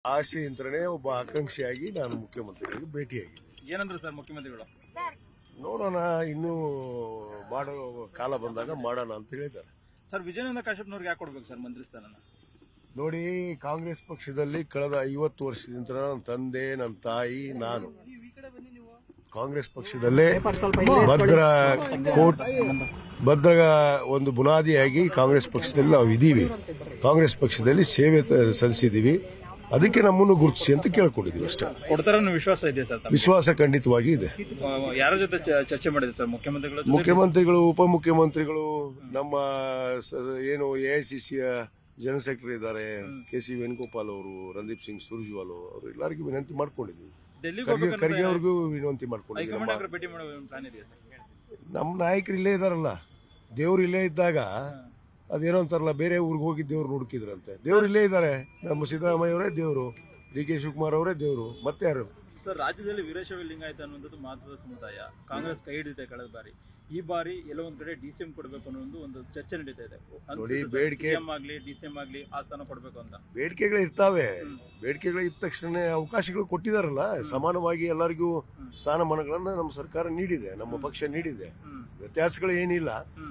ಆಶೆಯಿಂದನೇ ಒಬ್ಬ ಆಕಾಂಕ್ಷಿಯಾಗಿ ನಾನು ಮುಖ್ಯಮಂತ್ರಿಗಳಿಗೆ ಭೇಟಿಯಾಗಿದ್ದೆ. ಏನಂದ್ರು ಸರ್ ಮುಖ್ಯಮಂತ್ರಿಗಳು? ನೋಡೋಣ, ಇನ್ನೂ ಮಾಡೋ ಕಾಲ ಬಂದಾಗ ಮಾಡೋಣ ಅಂತ ಹೇಳಿದ್ದಾರೆ. ಸರ್ ವಿಜಯಾನಂದ ಕಾಶ್ಯಪ್ನವ್ರಿಗೆ ಯಾಕೆ ಕೊಡ್ಬೇಕು ಸರ್ ಮಂತ್ರಿ ಸ್ಥಾನನ? ನೋಡಿ, ಕಾಂಗ್ರೆಸ್ ಪಕ್ಷದಲ್ಲಿ ಕಳೆದ 50 ವರ್ಷದಿಂದ ನನ್ನ ತಂದೆ, ನನ್ನ ತಾಯಿ, ನಾನು ಕಾಂಗ್ರೆಸ್ ಪಕ್ಷದಲ್ಲೇ ಭದ್ರ ಒಂದು ಬುನಾದಿಯಾಗಿ ಕಾಂಗ್ರೆಸ್ ಪಕ್ಷದಲ್ಲಿ ನಾವು ಇದ್ದೀವಿ. ಕಾಂಗ್ರೆಸ್ ಪಕ್ಷದಲ್ಲಿ ಸೇವೆ ಸಲ್ಲಿಸಿದೀವಿ. ಅದಕ್ಕೆ ನಮ್ಮನ್ನು ಗುರುತಿಸಿ ಅಂತ ಕೇಳ್ಕೊಂಡಿದೀವಿ ಅಷ್ಟೇ. ಕೊಡ್ತಾರ ವಿಶ್ವಾಸ ಇದೆ ಸರ್? ವಿಶ್ವಾಸ ಖಂಡಿತವಾಗಿ ಇದೆ. ಯಾರ ಜೊತೆ ಚರ್ಚೆ ಮಾಡಿದೆ ಸರ್ ಮುಖ್ಯಮಂತ್ರಿಗಳು? ಮುಖ್ಯಮಂತ್ರಿಗಳು, ಉಪಮುಖ್ಯಮಂತ್ರಿಗಳು, ನಮ್ಮ ಏನು ಎಐಸಿಸಿಯ ಜನರಲ್ ಸೆಕ್ರೆಟರಿ ಇದ್ದಾರೆ KC ವೇಣುಗೋಪಾಲ್ ಅವರು, ರಣದೀಪ್ ಸಿಂಗ್ ಸುರ್ಜೇವಾಲಾ ಅವರು, ಎಲ್ಲರಿಗೂ ವಿನಂತಿ ಮಾಡ್ಕೊಂಡಿದ್ವಿ. ಖರ್ಗೆ ಅವ್ರಿಗೂ ವಿನಂತಿ ಮಾಡ್ಕೊಂಡಿದ್ವಿ. ನಮ್ಮ ನಾಯಕರು ಇಲ್ಲೇ ಇದಾರಲ್ಲ, ದೇವ್ರು ಇಲ್ಲೇ ಇದ್ದಾಗ ಅದೇನೋ ಅಂತಾರಲ್ಲ, ಬೇರೆ ಊರಿಗೆ ಹೋಗಿ ದೇವ್ರು ಹುಡುಕಿದ್ರಂತೆ. ದೇವ್ರು ಇಲ್ಲೇ ಇದ್ದಾರೆ. ನಮ್ಮ ಸಿದ್ದರಾಮಯ್ಯ ಅವರೇ ದೇವರು, DK ಶಿವಕುಮಾರ್ ಅವರೇ ದೇವರು, ಮತ್ತೆ ಯಾರು? ಸರ್ ರಾಜ್ಯದಲ್ಲಿ ವೀರಶೈವ ಲಿಂಗಾಯತ ಅನ್ನುವಂಥದ್ದು ಮಹತ್ವದ ಸಮುದಾಯ. ಕಾಂಗ್ರೆಸ್ ಕೈ ಹಿಡಿದಿದೆ ಕಳೆದ ಬಾರಿ. ಈ ಬಾರಿ ಎಲ್ಲೋ ಒಂದ್ ಕಡೆ DCM ಕೊಡಬೇಕು ಅನ್ನೋ ಒಂದು ಚರ್ಚೆ ನಡೀತಾ ಇದೆ. ನೋಡಿ, ಬೇಡಿಕೆ ಆಗ್ಲಿ DCM ಆಗ್ಲಿ ಆ ಸ್ಥಾನ ಕೊಡಬೇಕು ಅಂತ ಬೇಡಿಕೆಗಳು ಇರ್ತಾವೆ. ಬೇಡಿಕೆಗಳು ಇದ್ದ ತಕ್ಷಣ ಅವಕಾಶಗಳು ಕೊಟ್ಟಿದಾರಲ್ಲ, ಸಮಾನವಾಗಿ ಎಲ್ಲರಿಗೂ ಸ್ಥಾನಮಾನಗಳನ್ನ ನಮ್ಮ ಸರ್ಕಾರ ನೀಡಿದೆ, ನಮ್ಮ ಪಕ್ಷ ನೀಡಿದೆ. ವ್ಯತ್ಯಾಸಗಳು ಏನಿಲ್ಲ.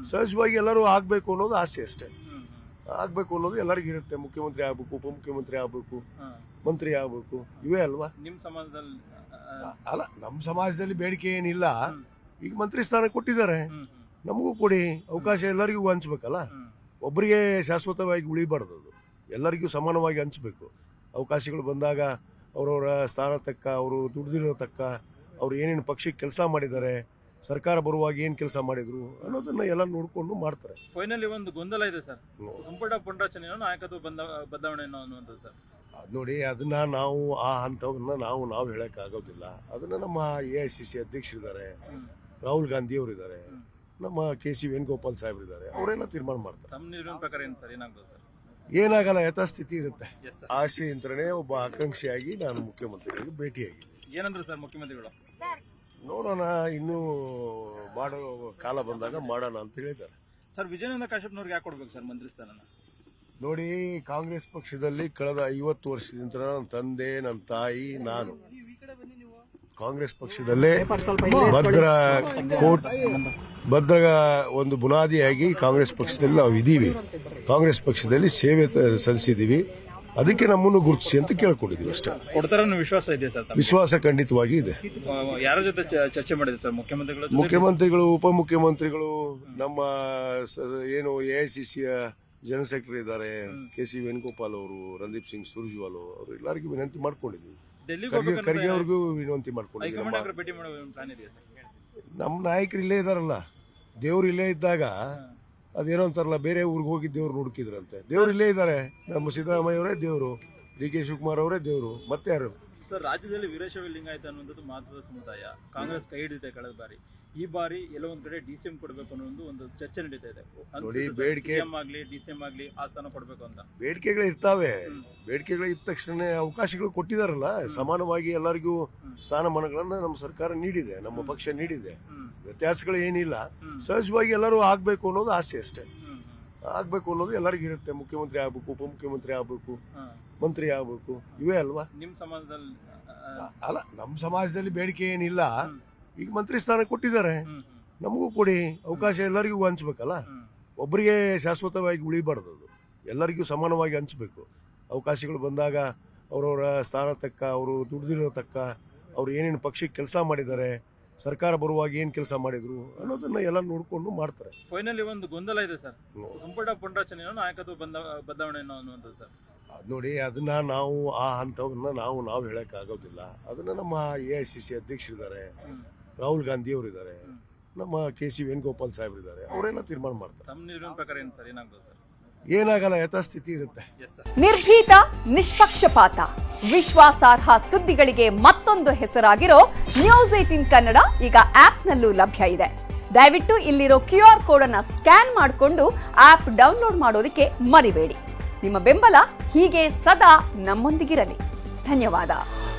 ಸಹಜವಾಗಿ ಎಲ್ಲರೂ ಆಗ್ಬೇಕು ಅನ್ನೋದು ಆಸೆ ಅಷ್ಟೇ. ಆಗ್ಬೇಕು ಅನ್ನೋದು ಎಲ್ಲರಿಗೂ ಇರುತ್ತೆ. ಮುಖ್ಯಮಂತ್ರಿ ಆಗ್ಬೇಕು, ಉಪಮುಖ್ಯಮಂತ್ರಿ ಆಗ್ಬೇಕು, ಮಂತ್ರಿ ಆಗ್ಬೇಕು, ಇವೇ ಅಲ್ವಾ? ನಿಮ್ ಸಮಾಜದಲ್ಲಿ ಅಲ್ಲ, ನಮ್ಮ ಸಮಾಜದಲ್ಲಿ ಬೇಡಿಕೆ ಏನಿಲ್ಲ. ಈಗ ಮಂತ್ರಿ ಸ್ಥಾನ ಕೊಟ್ಟಿದ್ದಾರೆ, ನಮಗೂ ಕೊಡಿ. ಅವಕಾಶ ಎಲ್ಲರಿಗೂ ಹಂಚ್ಬೇಕಲ್ಲ. ಒಬ್ಬರಿಗೆ ಶಾಶ್ವತವಾಗಿ ಉಳಿಬಾರ್ದು, ಅದು ಎಲ್ಲರಿಗೂ ಸಮಾನವಾಗಿ ಹಂಚ್ಬೇಕು. ಅವಕಾಶಗಳು ಬಂದಾಗ ಅವರವರ ಸ್ಥಾನ ತಕ್ಕ, ಅವರು ದುಡ್ದಿರೋ ತಕ್ಕ, ಅವ್ರು ಏನೇನು ಪಕ್ಷಕ್ಕೆ ಕೆಲಸ ಮಾಡಿದ್ದಾರೆ, ಸರ್ಕಾರ ಬರುವಾಗ ಏನ್ ಕೆಲಸ ಮಾಡಿದ್ರು ಅನ್ನೋದನ್ನ ಎಲ್ಲ ನೋಡ್ಕೊಂಡು ಮಾಡ್ತಾರೆ. ಫೈನಲಿ ಒಂದು ಗೊಂದಲ ಇದೆ ಸರ್, ಸಂಪುಟ ಪುನರಚನೆಯೋ ನಾಯಕತ್ವ ಬದಲಾವಣೆ ಅನ್ನುವಂಥದ್ದು ಸರ್. ನೋಡಿ, ಅದನ್ನ ನಾವು ಆ ಹಂತವನ್ನ ನಾವು ಹೇಳಕ್ ಆಗೋದಿಲ್ಲ. ಅದನ್ನ ನಮ್ಮ AICC ಅಧ್ಯಕ್ಷರಿದ್ದಾರೆ, ರಾಹುಲ್ ಗಾಂಧಿ ಅವರು ಇದ್ದಾರೆ, ನಮ್ಮ KC ವೇಣುಗೋಪಾಲ್ ಸಾಹೇಬ್ರು ಇದ್ದಾರೆ, ಅವರೆಲ್ಲ ತೀರ್ಮಾನ ಮಾಡ್ತಾರೆ. ತಮ್ಮ ನಿರ್ಣಯ ಪ್ರಕಾರ ಏನು ಸರ್, ಏನಾಗ್ಬೋದು ಸರ್? ಏನಾಗಲ್ಲ, ಯಥಾಸ್ಥಿತಿ ಇರುತ್ತೆ. ಆಶೆಯಿಂದನೇ ಒಬ್ಬ ಆಕಾಂಕ್ಷಿಯಾಗಿ ನಾನು ಮುಖ್ಯಮಂತ್ರಿಗಳಿಗೆ ಭೇಟಿಯಾಗಿದ್ದೆ. ಏನಂದ್ರು ಸರ್ ಮುಖ್ಯಮಂತ್ರಿಗಳು? ನೋಡೋಣ, ಇನ್ನೂ ಮಾಡೋ ಕಾಲ ಬಂದಾಗ ಮಾಡೋಣ ಅಂತ ಹೇಳಿದ್ದಾರೆ. ಸರ್ ವಿಜಯಾನಂದ ಕಾಶ್ಯಪ್ನವ್ರಿಗೆ ಯಾಕೆ ಕೊಡ್ಬೇಕು ಸರ್ ಮಂತ್ರಿ ಸ್ಥಾನನ? ನೋಡಿ, ಕಾಂಗ್ರೆಸ್ ಪಕ್ಷದಲ್ಲಿ ಕಳೆದ 50 ವರ್ಷದಿಂದ ನನ್ನ ತಂದೆ, ನನ್ನ ತಾಯಿ, ನಾನು ಕಾಂಗ್ರೆಸ್ ಪಕ್ಷದಲ್ಲೇ ಭದ್ರ ಒಂದು ಬುನಾದಿಯಾಗಿ ಕಾಂಗ್ರೆಸ್ ಪಕ್ಷದಲ್ಲಿ ನಾವು ಇದ್ದೀವಿ. ಕಾಂಗ್ರೆಸ್ ಪಕ್ಷದಲ್ಲಿ ಸೇವೆ ಸಲ್ಲಿಸಿದೀವಿ. ಅದಕ್ಕೆ ನಮ್ಮನ್ನು ಗುರುತಿಸಿ ಅಂತ ಕೇಳ್ಕೊಂಡಿದೀವಿ ಅಷ್ಟೇ. ಕೊಡ್ತಾರ ವಿಶ್ವಾಸ ಇದೆ ಸರ್? ವಿಶ್ವಾಸ ಖಂಡಿತವಾಗಿ ಇದೆ. ಯಾರ ಜೊತೆ ಚರ್ಚೆ ಮಾಡಿದೆ ಸರ್ ಮುಖ್ಯಮಂತ್ರಿಗಳು? ಮುಖ್ಯಮಂತ್ರಿಗಳು, ಉಪಮುಖ್ಯಮಂತ್ರಿಗಳು, ನಮ್ಮ ಏನು ಎಐಸಿಸಿಯ ಜನರಲ್ ಸೆಕ್ರೆಟರಿ ಇದ್ದಾರೆ KC ವೇಣುಗೋಪಾಲ್ ಅವರು, ರಣದೀಪ್ ಸಿಂಗ್ ಸುರ್ಜೇವಾಲಾ ಅವರು, ಎಲ್ಲರಿಗೂ ವಿನಂತಿ ಮಾಡ್ಕೊಂಡಿದ್ವಿ. ಖರ್ಗೆ ಅವ್ರಿಗೂ ವಿನಂತಿ ಮಾಡ್ಕೊಂಡಿದ್ವಿ. ನಮ್ಮ ನಾಯಕರು ಇಲ್ಲೇ ಇದಾರಲ್ಲ, ದೇವ್ರು ಇಲ್ಲೇ ಇದ್ದಾಗ ಅದೇನೋ ಅಂತಾರಲ್ಲ, ಬೇರೆ ಊರಿಗೆ ಹೋಗಿ ದೇವ್ರು ಹುಡುಕಿದ್ರಂತೆ. ದೇವ್ರು ಇಲ್ಲೇ ಇದ್ದಾರೆ. ನಮ್ಮ ಸಿದ್ದರಾಮಯ್ಯ ಅವರೇ ದೇವರು, DK ಶಿವಕುಮಾರ್ ಅವರೇ ದೇವರು, ಮತ್ತೆ ಯಾರು? ಸರ್ ರಾಜ್ಯದಲ್ಲಿ ವೀರಶೈವ ಲಿಂಗಾಯತ ಅನ್ನುವಂಥದ್ದು ಮಹತ್ವದ ಸಮುದಾಯ. ಕಾಂಗ್ರೆಸ್ ಕೈ ಹಿಡಿದಿದೆ ಕಳೆದ ಬಾರಿ. ಈ ಬಾರಿ ಎಲ್ಲೋ ಒಂದ್ ಕಡೆ DCM ಕೊಡಬೇಕು ಅನ್ನೋ ಒಂದು ಚರ್ಚೆ ನಡೀತಾ ಇದೆ. ನೋಡಿ, ಬೇಡಿಕೆ ಆಗ್ಲಿ DCM ಆಗ್ಲಿ ಆ ಸ್ಥಾನ ಕೊಡಬೇಕು ಅಂತ ಬೇಡಿಕೆಗಳು ಇರ್ತಾವೆ. ಬೇಡಿಕೆಗಳು ಇದ್ದ ತಕ್ಷಣ ಅವಕಾಶಗಳು ಕೊಟ್ಟಿದಾರಲ್ಲ, ಸಮಾನವಾಗಿ ಎಲ್ಲರಿಗೂ ಸ್ಥಾನಮಾನಗಳನ್ನ ನಮ್ಮ ಸರ್ಕಾರ ನೀಡಿದೆ, ನಮ್ಮ ಪಕ್ಷ ನೀಡಿದೆ. ವ್ಯತ್ಯಾಸಗಳು ಏನಿಲ್ಲ. ಸಹಜವಾಗಿ ಎಲ್ಲರೂ ಆಗ್ಬೇಕು ಅನ್ನೋದು ಆಸೆ ಅಷ್ಟೇ. ಆಗ್ಬೇಕು ಅನ್ನೋದು ಎಲ್ಲರಿಗೂ ಇರುತ್ತೆ. ಮುಖ್ಯಮಂತ್ರಿ ಆಗ್ಬೇಕು, ಉಪಮುಖ್ಯಮಂತ್ರಿ ಆಗ್ಬೇಕು, ಮಂತ್ರಿ ಆಗ್ಬೇಕು, ಇವೇ ಅಲ್ವಾ? ನಿಮ್ ಸಮಾಜದಲ್ಲಿ ಅಲ್ಲ, ನಮ್ಮ ಸಮಾಜದಲ್ಲಿ ಬೇಡಿಕೆ ಏನಿಲ್ಲ. ಈಗ ಮಂತ್ರಿ ಸ್ಥಾನ ಕೊಟ್ಟಿದ್ದಾರೆ, ನಮಗೂ ಕೊಡಿ. ಅವಕಾಶ ಎಲ್ಲರಿಗೂ ಹಂಚ್ಬೇಕಲ್ಲ. ಒಬ್ಬರಿಗೆ ಶಾಶ್ವತವಾಗಿ ಉಳಿಬಾರ್ದು, ಅದು ಎಲ್ಲರಿಗೂ ಸಮಾನವಾಗಿ ಹಂಚ್ಬೇಕು. ಅವಕಾಶಗಳು ಬಂದಾಗ ಅವರವರ ಸ್ಥಾನ ತಕ್ಕ, ಅವರು ದುಡ್ದಿರೋ ತಕ್ಕ, ಅವ್ರು ಏನೇನು ಪಕ್ಷಕ್ಕೆ ಕೆಲಸ ಮಾಡಿದ್ದಾರೆ, ಸರ್ಕಾರ ಬರುವಾಗ ಏನ್ ಕೆಲಸ ಮಾಡಿದ್ರು ಅನ್ನೋದನ್ನ ಎಲ್ಲ ನೋಡ್ಕೊಂಡು ಮಾಡ್ತಾರೆ. ಫೈನಲಿ ಒಂದು ಗೊಂದಲ ಇದೆ ಸರ್, ಸಂಪುಟ ಪುನರಚನೆಯೋ ನಾಯಕತ್ವ ಬದಲಾವಣೆ ಅನ್ನುವಂಥದ್ದು ಸರ್. ನೋಡಿ, ಅದನ್ನ ನಾವು ಆ ಹಂತವನ್ನ ನಾವು ಹೇಳಕ್ ಆಗೋದಿಲ್ಲ. ಅದನ್ನ ನಮ್ಮ AICC ಅಧ್ಯಕ್ಷರಿದ್ದಾರೆ, ರಾಹುಲ್ ಗಾಂಧಿ ಅವರು ಇದ್ದಾರೆ, ನಮ್ಮ KC ವೇಣುಗೋಪಾಲ್ ಸಾಹೇಬ್ರು ಇದ್ದಾರೆ, ಅವರೆಲ್ಲ ತೀರ್ಮಾನ ಮಾಡ್ತಾರೆ. ತಮ್ಮ ನಿರ್ಣಯ ಪ್ರಕಾರ ಏನು ಸರ್, ಏನಾಗ್ಬೋದು ಸರ್? ಏನಾಗಲ್ಲ, ಯಥಾಸ್ಥಿತಿ ಇರುತ್ತೆ. ನಿರ್ಭೀತ, ನಿಷ್ಪಕ್ಷಪಾತ, ವಿಶ್ವಾಸಾರ್ಹ ಸುದ್ದಿಗಳಿಗೆ ಮತ್ತೊಂದು ಹೆಸರಾಗಿರೋ News18 ಕನ್ನಡ ಈಗ ಆಪ್ನಲ್ಲೂ ಲಭ್ಯ ಇದೆ. ದಯವಿಟ್ಟು ಇಲ್ಲಿರೋ QR ಕೋಡ್ ಅನ್ನ ಸ್ಕ್ಯಾನ್ ಮಾಡಿಕೊಂಡು ಆಪ್ ಡೌನ್ಲೋಡ್ ಮಾಡೋದಕ್ಕೆ ಮರಿಬೇಡಿ. ನಿಮ್ಮ ಬೆಂಬಲ ಹೀಗೆ ಸದಾ ನಮ್ಮೊಂದಿಗಿರಲಿ. ಧನ್ಯವಾದ.